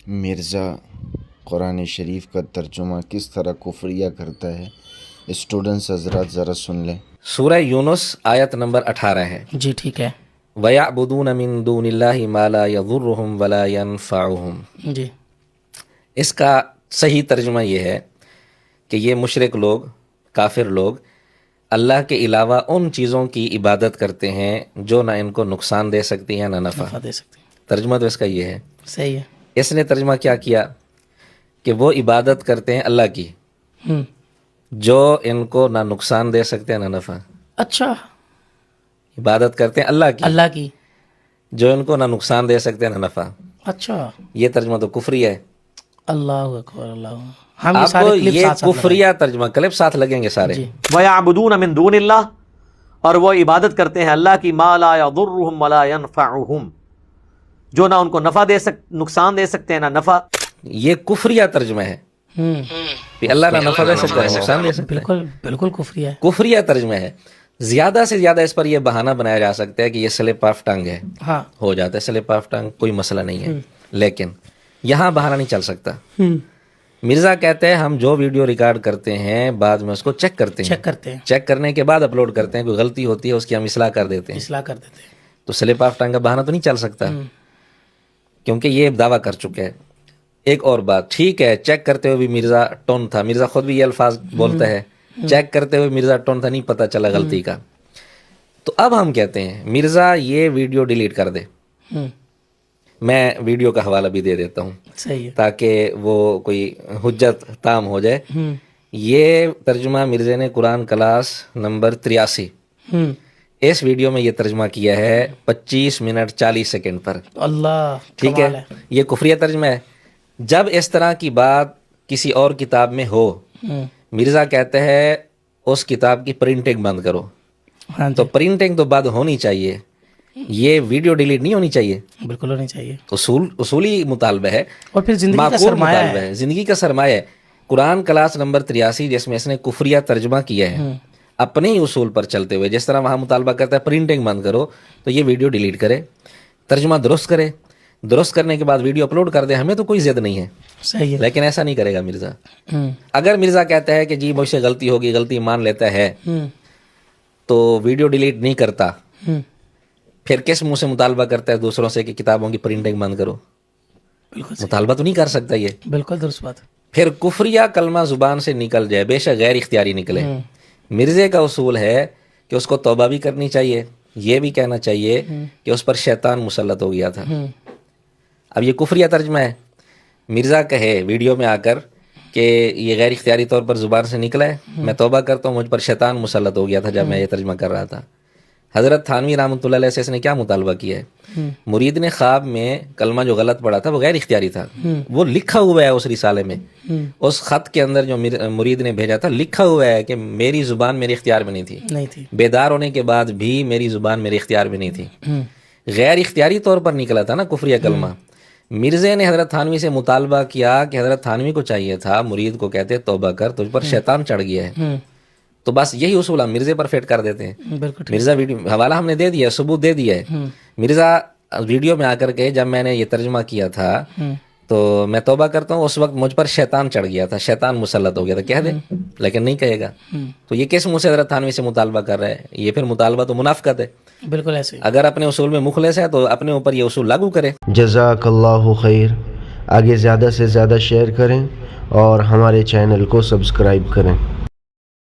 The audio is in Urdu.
مرزا قرآن شریف کا ترجمہ کس طرح کفریہ کرتا ہے؟ اسٹوڈنٹس حضرات ذرا سن لیں۔ سورہ یونس آیت نمبر 18 ہے۔ جی ٹھیک ہے۔ وَيَعْبُدُونَ مِن دُونِ اللَّهِ مَا لَا يَضُرُّهُمْ وَلَا يَنفَعُهُمْ۔ جی اس کا صحیح ترجمہ یہ ہے کہ یہ مشرک لوگ، کافر لوگ اللہ کے علاوہ ان چیزوں کی عبادت کرتے ہیں جو نہ ان کو نقصان دے سکتی ہیں نہ نفع دے سکتے ہیں۔ ترجمہ تو اس کا یہ ہے۔ صحیح ہے۔ اس نے ترجمہ کیا کیا کہ وہ عبادت کرتے ہیں اللہ کی جو ان کو نہ نقصان دے سکتے ہیں نہ نفع۔ اچھا، عبادت کرتے ہیں اللہ کی کی۔ جو ان کو نہ نقصان دے سکتے ہیں نہ نفع۔ اچھا، یہ ترجمہ تو کفری ہے۔ اللہ اکبر، اللہ ہم آپ کو کلپ یہ ساتھ کفریہ ترجمہ کلپ ساتھ لگیں گے سارے۔ وَيَعْبُدُونَ مِن دُونِ اللَّهِ، اور وہ عبادت کرتے ہیں اللہ کی، مَا لَا يَضُرُّهُمْ وَلَا يَنفَعُهُمْ، جو نہ ان کو نقصان دے سکتے ہیں نہ نفع۔ یہ کفریہ ترجمہ ہے کہ اللہ نہ نفع دے سکتا ہے نقصان دے سکتا ہے۔ بالکل بالکل کفری ہے، کفریہ ترجمہ ہے۔ زیادہ سے زیادہ اس پر یہ بہانہ بنایا جا سکتا ہے کہ یہ سلپ آف ٹنگ ہے، ہاں ہو جاتا ہے سلپ آف ٹنگ، کوئی مسئلہ نہیں ہے، لیکن یہاں بہانہ نہیں چل سکتا۔ مرزا کہتے ہیں ہم جو ویڈیو ریکارڈ کرتے ہیں بعد میں اس کو چیک کرتے ہیں، چیک کرنے کے بعد اپلوڈ کرتے ہیں، کوئی غلطی ہوتی ہے اس کی ہم اصلاح کر دیتے ہیں، اصلاح کر دیتے ہیں۔ تو سلپ آف ٹنگ کا بہانہ تو نہیں چل سکتا کیونکہ یہ دعویٰ کر چکے ہیں۔ ایک اور بات، ٹھیک ہے چیک کرتے ہوئے بھی مرزا ٹون تھا، مرزا خود بھی یہ الفاظ بولتا ہے، چیک کرتے ہوئے مرزا ٹون تھا، نہیں پتہ چلا غلطی کا۔ تو اب ہم کہتے ہیں مرزا یہ ویڈیو ڈیلیٹ کر دے۔ میں ویڈیو کا حوالہ بھی دے دیتا ہوں صحیح ہے، تاکہ وہ کوئی حجت تام ہو جائے۔ یہ ترجمہ مرزا نے قرآن کلاس نمبر 83 اس ویڈیو میں یہ ترجمہ کیا ہے 25 منٹ 40 سیکنڈ پر۔ اللہ ٹھیک ہے، یہ کفریہ ترجمہ ہے۔ جب اس طرح کی بات کسی اور کتاب میں ہو، مرزا کہتے ہیں اس کتاب کی پرنٹنگ بند کرو۔ تو پرنٹنگ تو بند ہونی چاہیے، یہ ویڈیو ڈیلیٹ نہیں ہونی چاہیے، بالکل ہونی چاہیے۔ اصولی مطالبہ ہے اور پھر زندگی کا معقول سرمایہ مطالبہ ہے، زندگی کا سرمایہ ہے۔ قرآن کلاس نمبر 83 جس میں اس نے کفریہ ترجمہ کیا ہے اپنے ہی اصول پر چلتے ہوئے، جس طرح وہاں مطالبہ کرتا ہے پرنٹنگ بند کرو، تو یہ ویڈیو ڈیلیٹ کرے، ترجمہ درست کرے، درست کرنے کے بعد ویڈیو اپلوڈ کر دے۔ ہمیں تو کوئی ضد نہیں ہے، صحیح ہے، لیکن ایسا نہیں کرے گا مرزا۔ اگر مرزا کہتا ہے کہ جی مجھ سے غلطی ہوگی، غلطی مان لیتا ہے، تو ویڈیو ڈیلیٹ نہیں کرتا، پھر کس منہ سے مطالبہ کرتا ہے دوسروں سے کہ کتابوں کی پرنٹنگ بند کرو؟ مطالبہ تو نہیں کر سکتا یہ۔ بالکل درست بات۔ پھر کفریہ کلمہ زبان سے نکل جائے، بے شک غیر اختیاری نکلے، مرزے کا اصول ہے کہ اس کو توبہ بھی کرنی چاہیے، یہ بھی کہنا چاہیے کہ اس پر شیطان مسلط ہو گیا تھا۔ اب یہ کفریہ ترجمہ ہے، مرزا کہے ویڈیو میں آ کر کہ یہ غیر اختیاری طور پر زبان سے نکلا ہے، میں توبہ کرتا ہوں، مجھ پر شیطان مسلط ہو گیا تھا جب میں یہ ترجمہ کر رہا تھا۔ حضرت تھانوی رحمۃ اللہ علیہ سے اس نے کیا مطالبہ کیا ہے؟ مرید نے خواب میں کلمہ جو غلط پڑھا تھا وہ غیر اختیاری تھا، وہ لکھا ہوا ہے اس رسالے میں، اس خط کے اندر جو مرید نے بھیجا تھا لکھا ہوا ہے کہ میری زبان میرے اختیار میں نہیں تھی، بیدار ہونے کے بعد بھی میری زبان میرے اختیار میں نہیں تھی، غیر اختیاری طور پر نکلا تھا نا کفریہ کلمہ۔ مرزا نے حضرت تھانوی سے مطالبہ کیا کہ حضرت تھانوی کو چاہیے تھا، مرید کو کہتے توبہ کر، تجھ پر شیطان چڑھ گیا ہے، تو بس یہی اصول ہم مرزا پر فٹ کر دیتے ہیں۔ مرزا ویڈیو حوالہ ہم نے دے دیا ہے، ثبوت دے دیا ہے۔ مرزا ویڈیو میں آ کر کے جب میں نے یہ ترجمہ کیا تھا تو میں توبہ کرتا ہوں، اس وقت مجھ پر شیطان چڑھ گیا تھا، شیطان مسلط ہو گیا تھا، کہہ دے، لیکن نہیں کہے گا۔ تو یہ کس منہ سے حضرت تھانوی سے مطالبہ کر رہا ہے؟ یہ پھر مطالبہ تو منافقت ہے۔ بالکل ایسے اگر اپنے اصول میں مخلص ہے تو اپنے اوپر یہ اصول لاگو کرے۔ جزاک اللہ خیر۔ آگے زیادہ سے زیادہ شیئر کریں اور ہمارے چینل کو سبسکرائب کریں۔